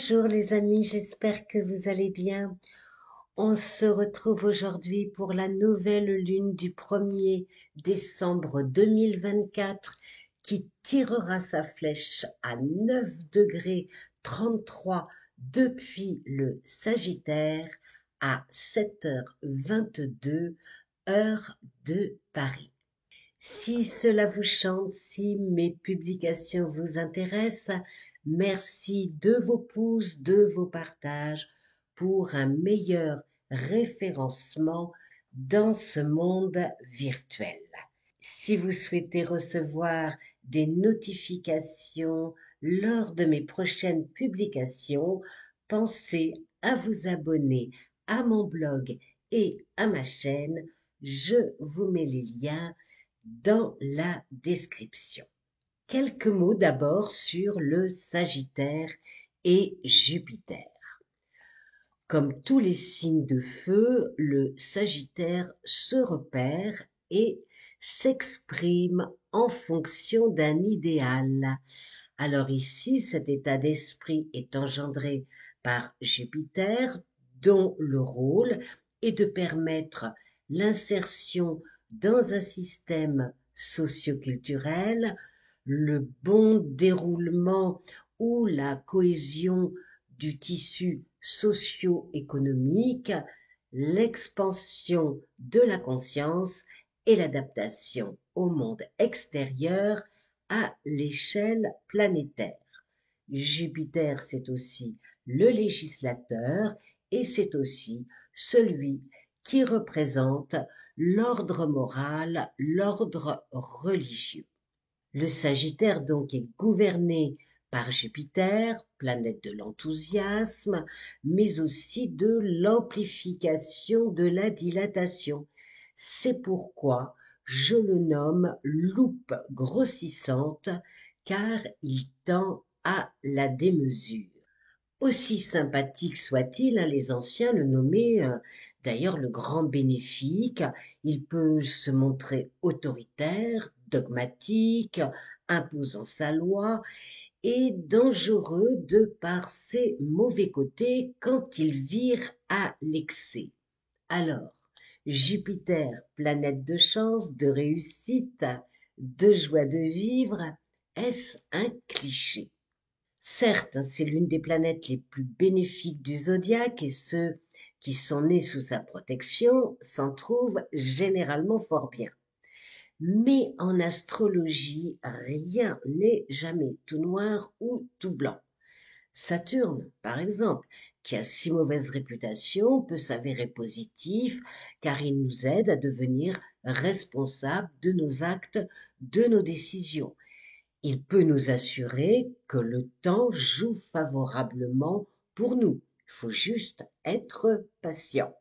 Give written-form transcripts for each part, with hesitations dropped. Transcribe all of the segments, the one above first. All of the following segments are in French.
Bonjour les amis, j'espère que vous allez bien. On se retrouve aujourd'hui pour la nouvelle lune du 1er décembre 2024 qui tirera sa flèche à 9 degrés 33 depuis le Sagittaire à 7h22 heure de Paris. Si cela vous chante, si mes publications vous intéressent, merci de vos pouces, de vos partages pour un meilleur référencement dans ce monde virtuel. Si vous souhaitez recevoir des notifications lors de mes prochaines publications, pensez à vous abonner à mon blog et à ma chaîne. Je vous mets les liens dans la description. Quelques mots d'abord sur le Sagittaire et Jupiter. Comme tous les signes de feu, le Sagittaire se repère et s'exprime en fonction d'un idéal. Alors ici, cet état d'esprit est engendré par Jupiter, dont le rôle est de permettre l'insertion dans un système socioculturel, le bon déroulement ou la cohésion du tissu socio-économique, l'expansion de la conscience et l'adaptation au monde extérieur à l'échelle planétaire. Jupiter, c'est aussi le législateur et c'est aussi celui qui représente l'ordre moral, l'ordre religieux. Le Sagittaire donc est gouverné par Jupiter, planète de l'enthousiasme, mais aussi de l'amplification de la dilatation. C'est pourquoi je le nomme loupe grossissante, car il tend à la démesure. Aussi sympathique soit-il, les anciens le nommaient d'ailleurs le grand bénéfique. Il peut se montrer autoritaire, dogmatique, imposant sa loi et dangereux de par ses mauvais côtés quand il vire à l'excès. Alors, Jupiter, planète de chance, de réussite, de joie de vivre, est-ce un cliché? Certes, c'est l'une des planètes les plus bénéfiques du zodiaque et ceux qui sont nés sous sa protection s'en trouvent généralement fort bien. Mais en astrologie, rien n'est jamais tout noir ou tout blanc. Saturne, par exemple, qui a si mauvaise réputation, peut s'avérer positif car il nous aide à devenir responsables de nos actes, de nos décisions. Il peut nous assurer que le temps joue favorablement pour nous. Il faut juste être patient.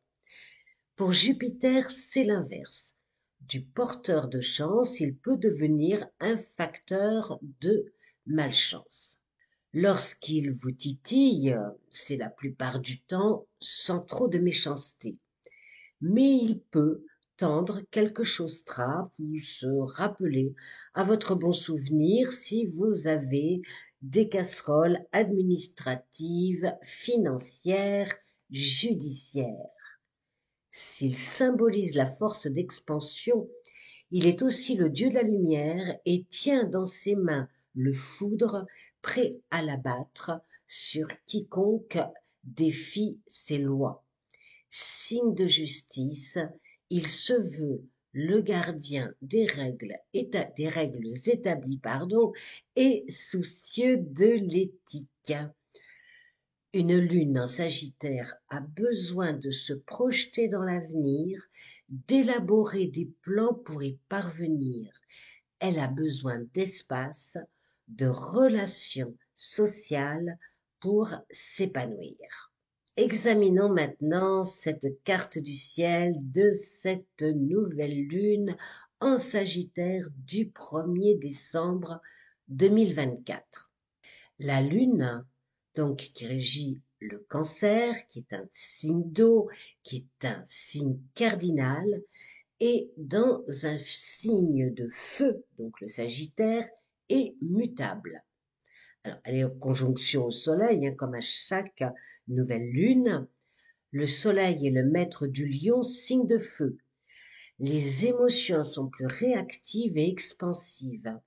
Pour Jupiter, c'est l'inverse. Du porteur de chance, il peut devenir un facteur de malchance. Lorsqu'il vous titille, c'est la plupart du temps sans trop de méchanceté. Mais il peut tendre quelque chose trappe ou se rappeler à votre bon souvenir si vous avez des casseroles administratives, financières, judiciaires. S'il symbolise la force d'expansion, il est aussi le dieu de la lumière et tient dans ses mains le foudre prêt à l'abattre sur quiconque défie ses lois. Signe de justice, il se veut le gardien des règles établies, et soucieux de l'éthique. Une lune en Sagittaire a besoin de se projeter dans l'avenir, d'élaborer des plans pour y parvenir. Elle a besoin d'espace, de relations sociales pour s'épanouir. Examinons maintenant cette carte du ciel de cette nouvelle lune en Sagittaire du 1er décembre 2024. La lune, donc, qui régit le Cancer, qui est un signe d'eau, qui est un signe cardinal, est dans un signe de feu, donc le Sagittaire, est mutable. Alors, elle est en conjonction au Soleil, hein, comme à chaque nouvelle lune. Le Soleil est le maître du Lion, signe de feu. Les émotions sont plus réactives et expansives.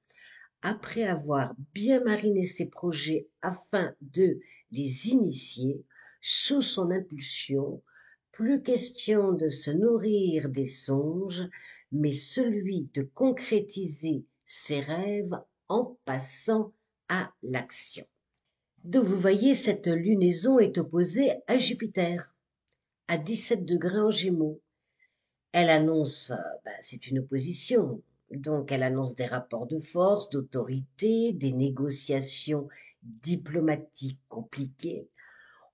Après avoir bien mariné ses projets afin de les initier, sous son impulsion, plus question de se nourrir des songes, mais celui de concrétiser ses rêves en passant à l'action. Donc vous voyez, cette lunaison est opposée à Jupiter, à 17 degrés en Gémeaux. Elle annonce, c'est une opposition, donc elle annonce des rapports de force, d'autorité, des négociations diplomatiques compliquées.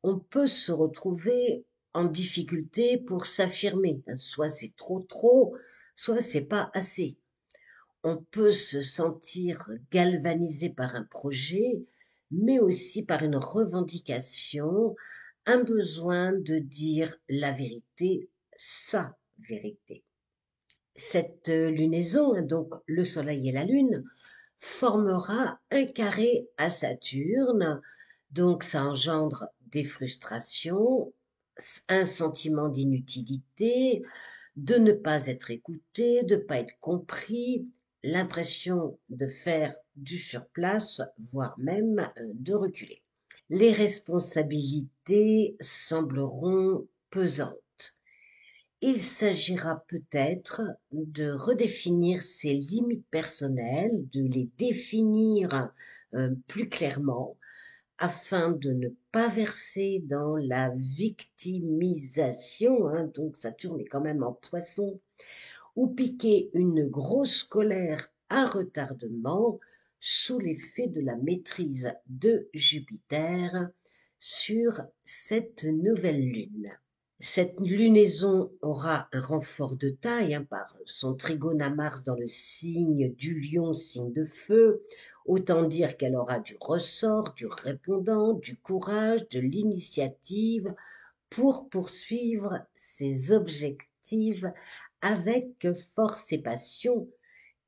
On peut se retrouver en difficulté pour s'affirmer, soit c'est trop, soit c'est pas assez. On peut se sentir galvanisé par un projet, mais aussi par une revendication, un besoin de dire la vérité, sa vérité. Cette lunaison, hein, donc le Soleil et la Lune, formera un carré à Saturne, donc ça engendre des frustrations, un sentiment d'inutilité, de ne pas être écouté, de ne pas être compris, l'impression de faire du surplace, voire même de reculer. Les responsabilités sembleront pesantes. Il s'agira peut-être de redéfinir ses limites personnelles, de les définir plus clairement, afin de ne pas verser dans la victimisation, hein, donc Saturne est quand même en Poisson, ou piquer une grosse colère à retardement sous l'effet de la maîtrise de Jupiter sur cette nouvelle lune. Cette lunaison aura un renfort de taille, hein, par son trigone à Mars dans le signe du Lion, signe de feu. Autant dire qu'elle aura du ressort, du répondant, du courage, de l'initiative pour poursuivre ses objectifs avec force et passion,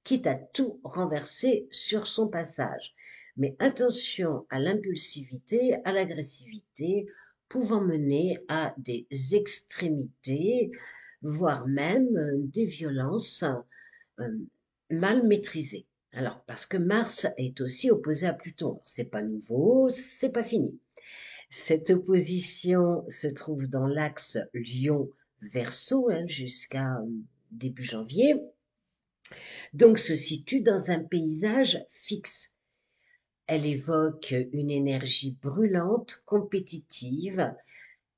quitte à tout renverser sur son passage. Mais attention à l'impulsivité, à l'agressivité, pouvant mener à des extrémités, voire même des violences euh, mal maîtrisées. Alors, parce que Mars est aussi opposé à Pluton. C'est pas nouveau, c'est pas fini. Cette opposition se trouve dans l'axe Lion-Verseau, hein, jusqu'à début janvier, donc se situe dans un paysage fixe. Elle évoque une énergie brûlante, compétitive.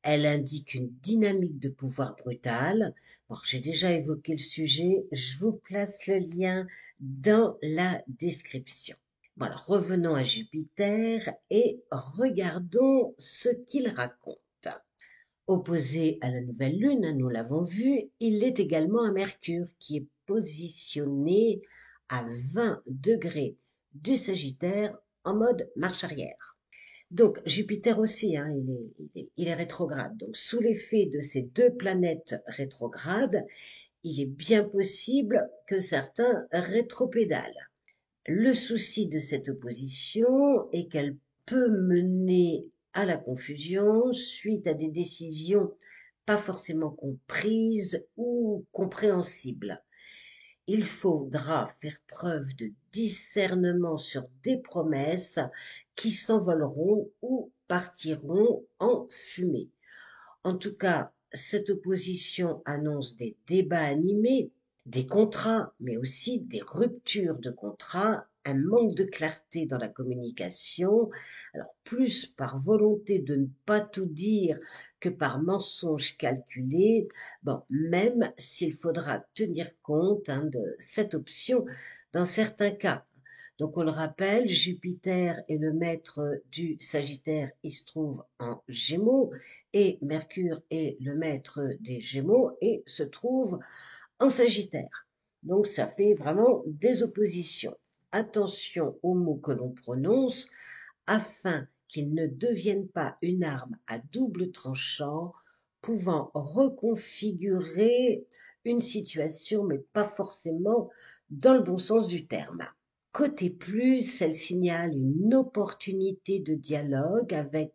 Elle indique une dynamique de pouvoir brutale. Bon, j'ai déjà évoqué le sujet, je vous place le lien dans la description. Bon, alors revenons à Jupiter et regardons ce qu'il raconte. Opposé à la nouvelle lune, nous l'avons vu, il est également à Mercure qui est positionné à 20 degrés du Sagittaire en mode marche arrière. Donc Jupiter aussi, hein, il est rétrograde. Donc sous l'effet de ces deux planètes rétrogrades, il est bien possible que certains rétropédalent. Le souci de cette opposition est qu'elle peut mener à la confusion suite à des décisions pas forcément comprises ou compréhensibles. Il faudra faire preuve de discernement sur des promesses qui s'envoleront ou partiront en fumée. En tout cas, cette opposition annonce des débats animés, des contrats, mais aussi des ruptures de contrats, un manque de clarté dans la communication, alors plus par volonté de ne pas tout dire que par mensonge calculé, bon, même s'il faudra tenir compte, hein, de cette option dans certains cas. Donc on le rappelle, Jupiter est le maître du Sagittaire, il se trouve en Gémeaux, et Mercure est le maître des Gémeaux et se trouve en Sagittaire. Donc ça fait vraiment des oppositions. Attention aux mots que l'on prononce afin qu'ils ne deviennent pas une arme à double tranchant pouvant reconfigurer une situation mais pas forcément dans le bon sens du terme. Côté plus, elle signale une opportunité de dialogue avec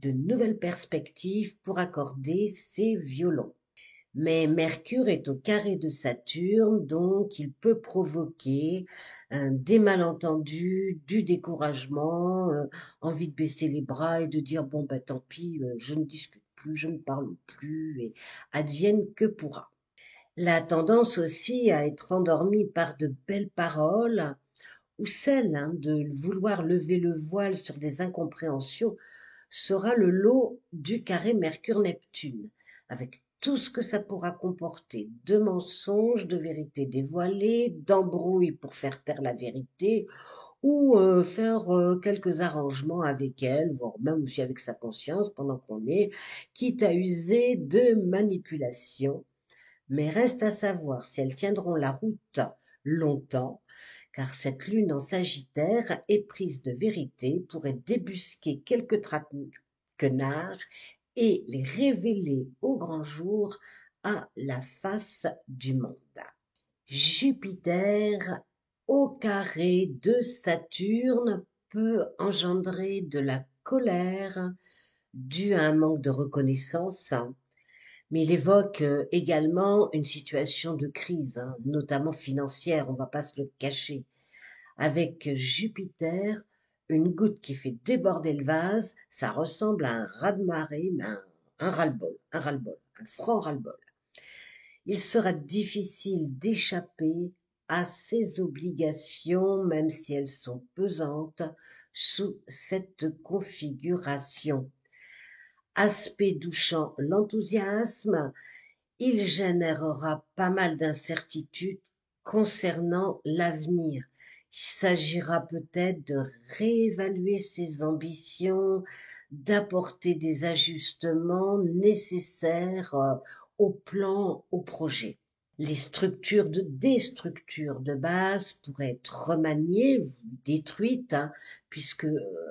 de nouvelles perspectives pour accorder ses violons. Mais Mercure est au carré de Saturne, donc il peut provoquer des malentendus, du découragement, envie de baisser les bras et de dire bon ben tant pis, je ne discute plus, je ne parle plus et advienne que pourra. La tendance aussi à être endormi par de belles paroles ou celle de vouloir lever le voile sur des incompréhensions sera le lot du carré Mercure-Neptune, avec tout ce que ça pourra comporter de mensonges, de vérités dévoilées, d'embrouilles pour faire taire la vérité, ou faire quelques arrangements avec elle, voire même aussi avec sa conscience pendant qu'on est, quitte à user de manipulation. Mais reste à savoir si elles tiendront la route longtemps, car cette lune en Sagittaire, éprise de vérité, pourrait débusquer quelques traquenards et les révéler au grand jour à la face du monde. Jupiter au carré de Saturne peut engendrer de la colère due à un manque de reconnaissance, mais il évoque également une situation de crise, notamment financière, on ne va pas se le cacher. Avec Jupiter, une goutte qui fait déborder le vase, ça ressemble à un raz-de-marée, mais un ras-le-bol, un franc ras-le-bol. Il sera difficile d'échapper à ces obligations, même si elles sont pesantes, sous cette configuration. Aspect douchant l'enthousiasme, il générera pas mal d'incertitudes concernant l'avenir. Il s'agira peut-être de réévaluer ses ambitions, d'apporter des ajustements nécessaires au plan, au projet. Des structures de base pourraient être remaniées, détruites, puisque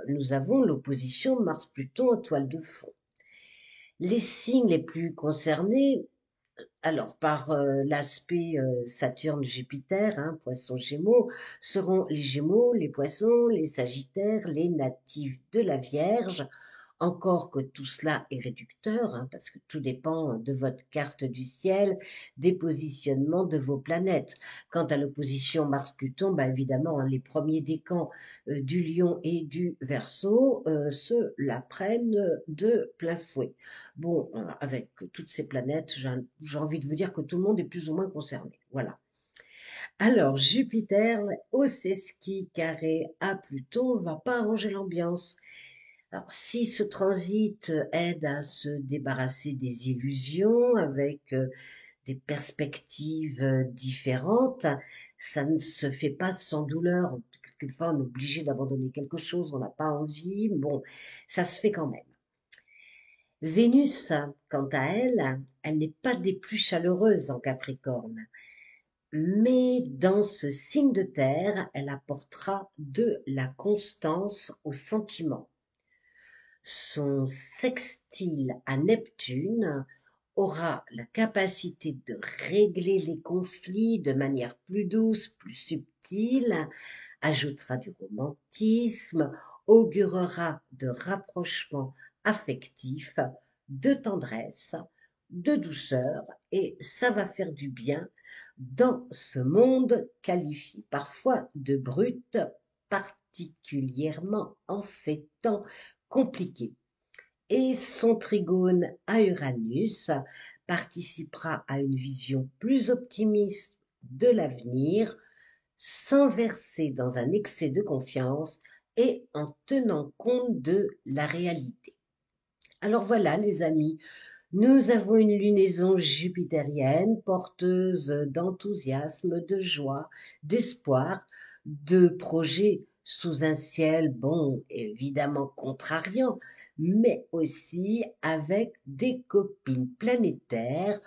nous avons l'opposition Mars-Pluton en toile de fond. Les signes les plus concernés, alors par l'aspect Saturne-Jupiter, Poisson-Gémeaux, seront les Gémeaux, les Poissons, les Sagittaires, les natifs de la Vierge. Encore que tout cela est réducteur, parce que tout dépend de votre carte du ciel, des positionnements de vos planètes. Quant à l'opposition Mars-Pluton, évidemment, les premiers décans du Lion et du Verseau se la prennent de plein fouet. Bon, avec toutes ces planètes, j'ai envie de vous dire que tout le monde est plus ou moins concerné. Voilà. Alors, Jupiter au sesqui carré à Pluton va pas arranger l'ambiance. Alors, si ce transit aide à se débarrasser des illusions avec des perspectives différentes, ça ne se fait pas sans douleur. Quelquefois, on est obligé d'abandonner quelque chose, on n'a pas envie. Bon, ça se fait quand même. Vénus, quant à elle, elle n'est pas des plus chaleureuses en Capricorne, mais dans ce signe de terre, elle apportera de la constance aux sentiments. Son sextile à Neptune aura la capacité de régler les conflits de manière plus douce, plus subtile, ajoutera du romantisme, augurera de rapprochements affectifs, de tendresse, de douceur, et ça va faire du bien dans ce monde qualifié parfois de brut, particulièrement en ces temps compliqués. Et son trigone à Uranus participera à une vision plus optimiste de l'avenir, sans verser dans un excès de confiance et en tenant compte de la réalité. Alors voilà les amis, nous avons une lunaison jupitérienne porteuse d'enthousiasme, de joie, d'espoir, de projets sous un ciel, bon, évidemment contrariant, mais aussi avec des copines planétaires,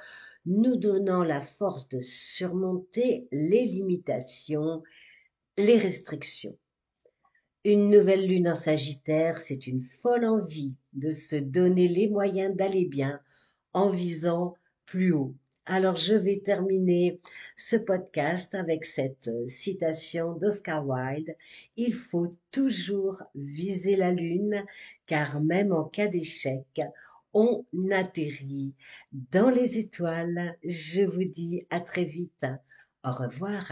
nous donnant la force de surmonter les limitations, les restrictions. Une nouvelle lune en Sagittaire, c'est une folle envie de se donner les moyens d'aller bien en visant plus haut. Alors, je vais terminer ce podcast avec cette citation d'Oscar Wilde. Il faut toujours viser la lune, car même en cas d'échec, on atterrit dans les étoiles. Je vous dis à très vite. Au revoir.